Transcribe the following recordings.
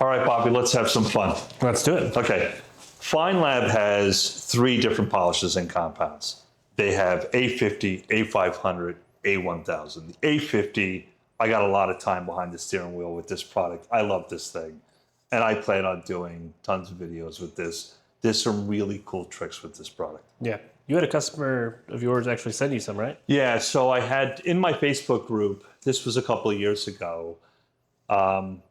All right, Bobby, let's have some fun. Let's do it. Okay. Feynlab has 3 different polishes and compounds. They have A50, A500, A1000. The A50, I got a lot of time behind the steering wheel with this product. I love this thing. And I plan on doing tons of videos with this. There's some really cool tricks with this product. Yeah. You had a customer of yours actually send you some, right? Yeah, so I had in my Facebook group, this was a couple of years ago,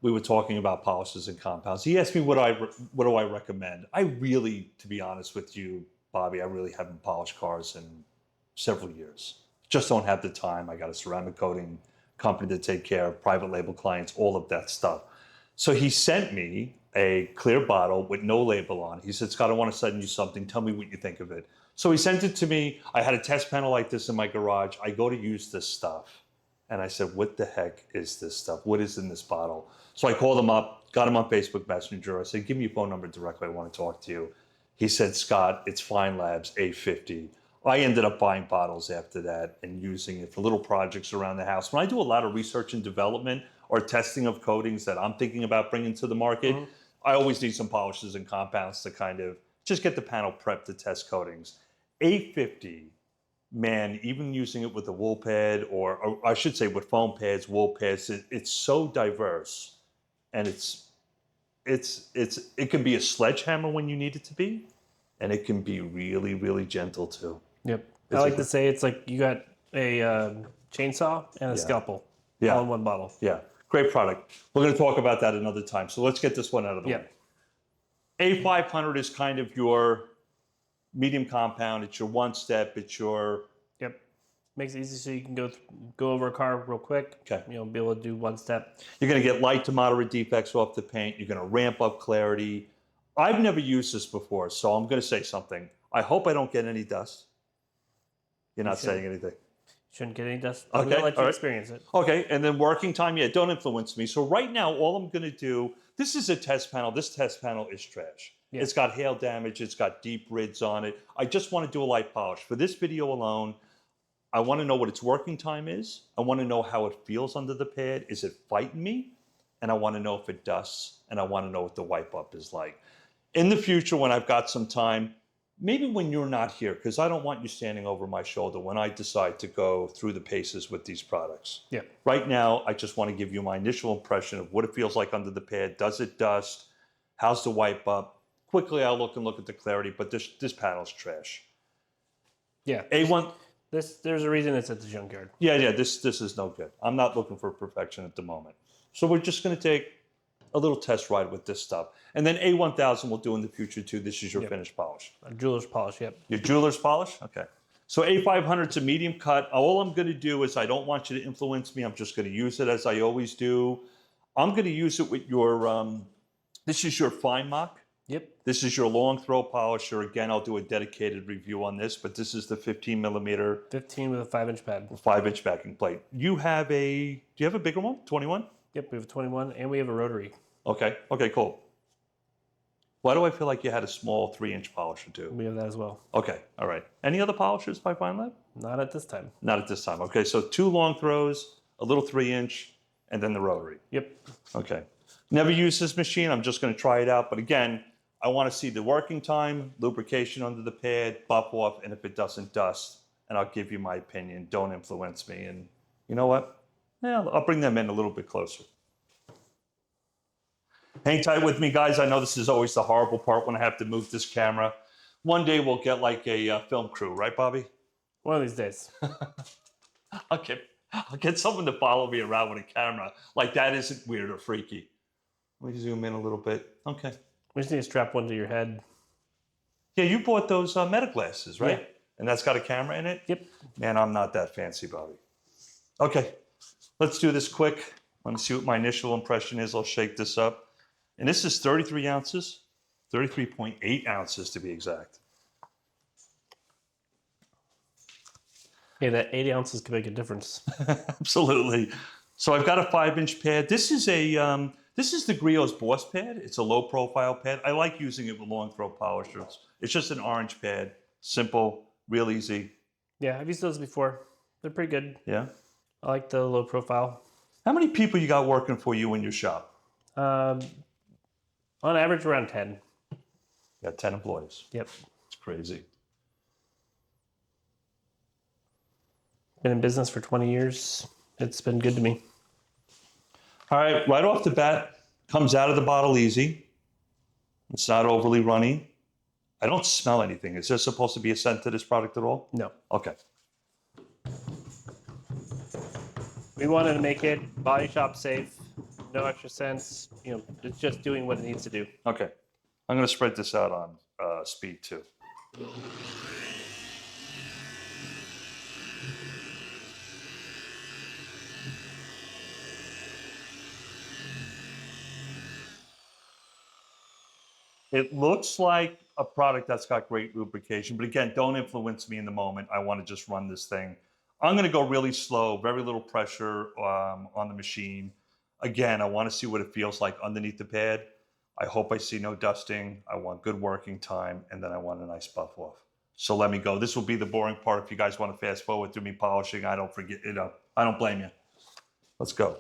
we were talking about polishes and compounds. He asked me what do I recommend. I really, to be honest with you, Bobby, I really haven't polished cars in several years. Just don't have the time. I got a ceramic coating company to take care of, private label clients, all of that stuff. So he sent me a clear bottle with no label on it. He said, Scott, I want to send you something. Tell me what you think of it. So he sent it to me. I had a test panel like this in my garage. I go to use this stuff. And I said, what the heck is this stuff? What is in this bottle? So I called him up, got him on Facebook Messenger. I said, give me your phone number directly. I want to talk to you. He said, Scott, it's Feynlab's A50. I ended up buying bottles after that and using it for little projects around the house. When I do a lot of research and development or testing of coatings that I'm thinking about bringing to the market, I always need some polishes and compounds to kind of just get the panel prepped to test coatings. A50, man, even using it with a wool pad, or I should say with foam pads, wool pads, it's so diverse, and it can be a sledgehammer when you need it to be, and it can be really, really gentle too. Yep. I like to say it's like you got a chainsaw and a scalpel all in one bottle. Yeah, great product. We're going to talk about that another time. So let's get this one out of the way. A500 is kind of your medium compound. It's your one step. It's your makes it easy so you can go over a car real quick. Okay. You know, be able to do one step. You're going to get light to moderate defects off the paint. You're going to ramp up clarity. I've never used this before, so I'm going to say something. I hope I don't get any dust. You're not saying anything. Shouldn't get any dust. Okay. I'm going to let you experience it. Okay, and then working time, don't influence me. So right now, all I'm going to do, this is a test panel. This test panel is trash. Yeah. It's got hail damage. It's got deep rids on it. I just want to do a light polish. For this video alone, I want to know what its working time is. I want to know how it feels under the pad. Is it fighting me? And I want to know if it dusts, and I want to know what the wipe up is like. In the future, when I've got some time, maybe when you're not here, because I don't want you standing over my shoulder when I decide to go through the paces with these products. Yeah. Right now, I just want to give you my initial impression of what it feels like under the pad. Does it dust? How's the wipe up? Quickly, I'll look at the clarity, but this panel's trash. Yeah. A1. There's a reason it's at the junkyard. Yeah, this is no good. I'm not looking for perfection at the moment. So we're just going to take a little test ride with this stuff. And then A1000 we'll do in the future too. This is your finished polish. A jeweler's polish, Your jeweler's polish? Okay. So A500's a medium cut. All I'm going to do is I don't want you to influence me. I'm just going to use it as I always do. I'm going to use it with your, this is your fine mock. Yep. This is your long throw polisher. Again, I'll do a dedicated review on this, but this is the 15 millimeter. 15 with a 5-inch pad. 5-inch backing plate. Do you have a bigger one? 21? Yep, we have a 21 and we have a rotary. Okay, cool. Why do I feel like you had a small 3-inch polisher too? We have that as well. Okay, all right. Any other polishers by Feynlab? Not at this time. Not at this time. Okay, so 2 long throws, a little 3-inch, and then the rotary. Yep. Okay. Never used this machine. I'm just going to try it out. But again, I want to see the working time, lubrication under the pad, buff off, and if it doesn't dust, and I'll give you my opinion. Don't influence me. And you know what? Yeah, I'll bring them in a little bit closer. Hang tight with me, guys. I know this is always the horrible part when I have to move this camera. One day we'll get like a film crew, right, Bobby? One of these days. I'll get someone to follow me around with a camera. Like that isn't weird or freaky. Let me zoom in a little bit. Okay. We just need to strap one to your head. Yeah, you bought those meta glasses, right? Yeah. And that's got a camera in it? Yep. Man, I'm not that fancy, Bobby. Okay, let's do this quick. Let me see what my initial impression is. I'll shake this up. And this is 33 ounces, 33.8 ounces to be exact. Yeah, that 80 ounces can make a difference. Absolutely. So I've got a 5-inch pad. This is the Griot's Boss pad. It's a low profile pad. I like using it with long throw polishers. It's just an orange pad, simple, real easy. Yeah, I've used those before. They're pretty good. Yeah. I like the low profile. How many people you got working for you in your shop? On average, around 10. Got 10 employees. Yep. It's crazy. Been in business for 20 years. It's been good to me. All right, right off the bat, comes out of the bottle easy. It's not overly runny. I don't smell anything. Is there supposed to be a scent to this product at all? No. Okay. We wanted to make it body shop safe, no extra scents. It's just doing what it needs to do. Okay. I'm going to spread this out on speed too. It looks like a product that's got great lubrication, but again, don't influence me in the moment. I want to just run this thing. I'm going to go really slow, very little pressure on the machine. Again, I want to see what it feels like underneath the pad. I hope I see no dusting. I want good working time, and then I want a nice buff off. So let me go. This will be the boring part. If you guys want to fast forward through me polishing, I don't forget, I don't blame you. Let's go.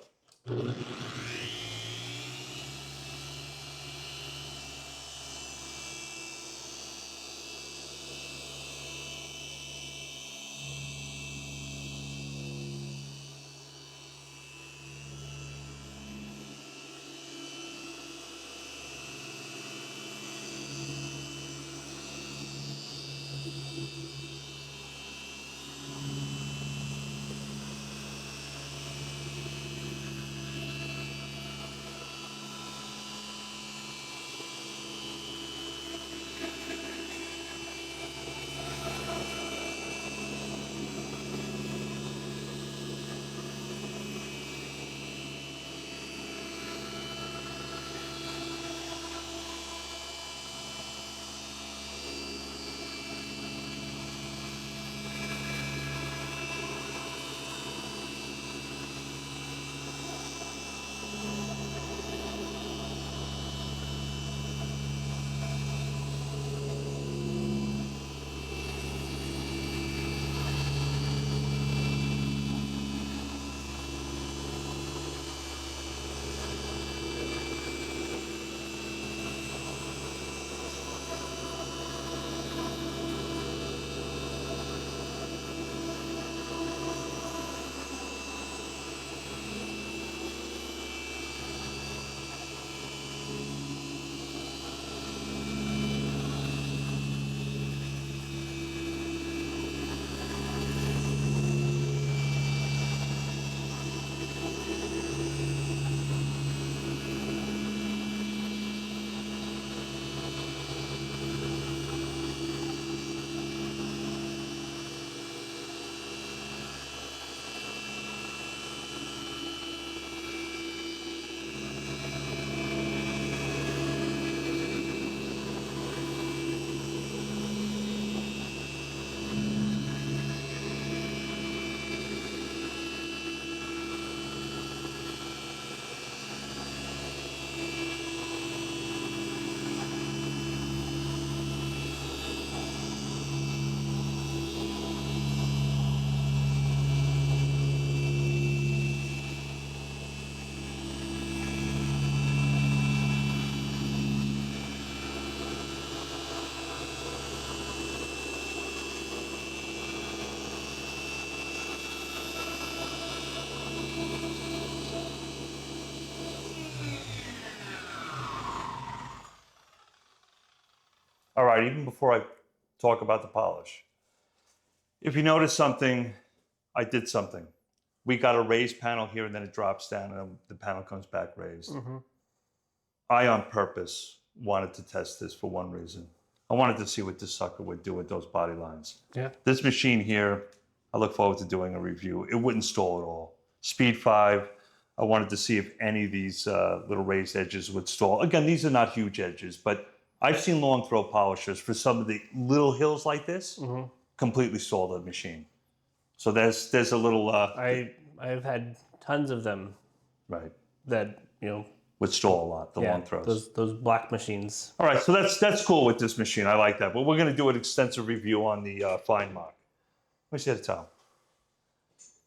All right, even before I talk about the polish, if you notice something, I did something. We got a raised panel here and then it drops down and the panel comes back raised. Mm-hmm. I, on purpose, wanted to test this for one reason. I wanted to see what this sucker would do with those body lines. Yeah. This machine here, I look forward to doing a review. It wouldn't stall at all. Speed 5, I wanted to see if any of these little raised edges would stall. Again, these are not huge edges, but I've seen long throw polishers for some of the little hills like this completely stall the machine. So there's a little... I've had tons of them right. that, would stall a lot, the long throws. Those black machines. All right, so that's cool with this machine. I like that. But we're going to do an extensive review on the Feynlab. Let me see the towel.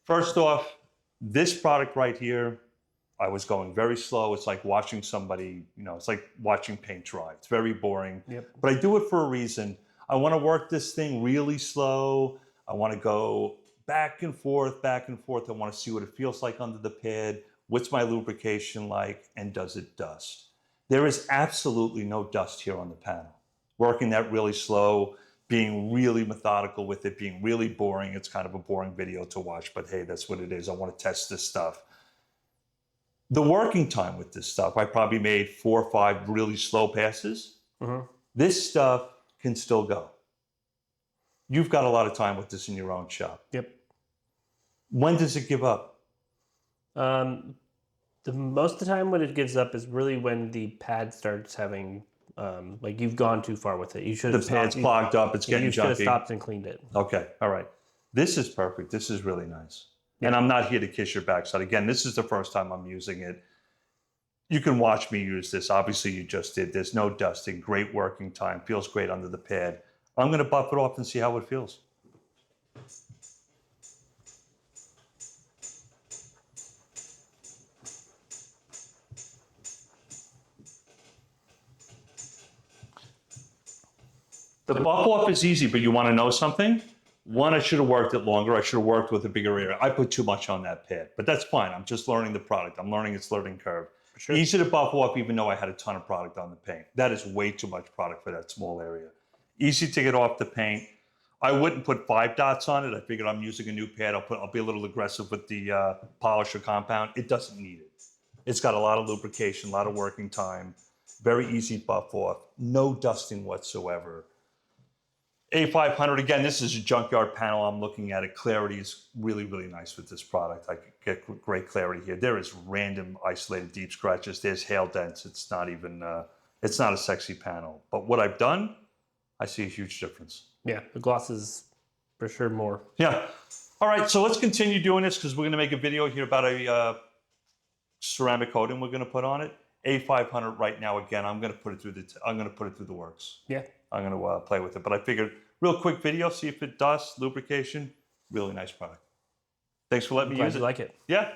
First off, this product right here I was going very slow. It's like watching somebody, it's like watching paint dry. It's very boring. Yep. But I do it for a reason. I want to work this thing really slow. I want to go back and forth, back and forth. I want to see what it feels like under the pad. What's my lubrication like? And does it dust? There is absolutely no dust here on the panel. Working that really slow, being really methodical with it, being really boring. It's kind of a boring video to watch, but hey, that's what it is. I want to test this stuff. The working time with this stuff, I probably made 4 or 5 really slow passes. Mm-hmm. This stuff can still go. You've got a lot of time with this in your own shop. Yep. When does it give up? The most of the time when it gives up is really when the pad starts having, like you've gone too far with it. You should have The pad's clogged up, it's getting you should have junky. stopped and cleaned it. Okay, all right. This is perfect. This is really nice. Yeah. And I'm not here to kiss your backside. Again, this is the first time I'm using it. You can watch me use this. Obviously, you just did. There's no dusting. Great working time. Feels great under the pad. I'm going to buff it off and see how it feels. The buff off is easy, but you want to know something? One, I should have worked it longer. I should have worked with a bigger area. I put too much on that pad, but that's fine. I'm just learning the product. I'm learning its learning curve. Sure. Easy to buff off, even though I had a ton of product on the paint. That is way too much product for that small area. Easy to get off the paint. I wouldn't put 5 dots on it. I figured I'm using a new pad. I'll be a little aggressive with the polish or compound. It doesn't need it. It's got a lot of lubrication, a lot of working time. Very easy buff off. No dusting whatsoever. A500, again, this is a junkyard panel. I'm looking at it. Clarity is really, really nice with this product. I could get great clarity here. There is random isolated deep scratches. There's hail dents. It's not even, it's not a sexy panel. But what I've done, I see a huge difference. Yeah, the gloss is for sure more. Yeah. All right, so let's continue doing this because we're going to make a video here about a ceramic coating we're going to put on it. A500 right now. Again, I'm going to put it through the works. Yeah. I'm going to play with it, but I figured real quick video, see if it does lubrication. Really nice product. Thanks for letting me use it. Glad you like it. Yeah.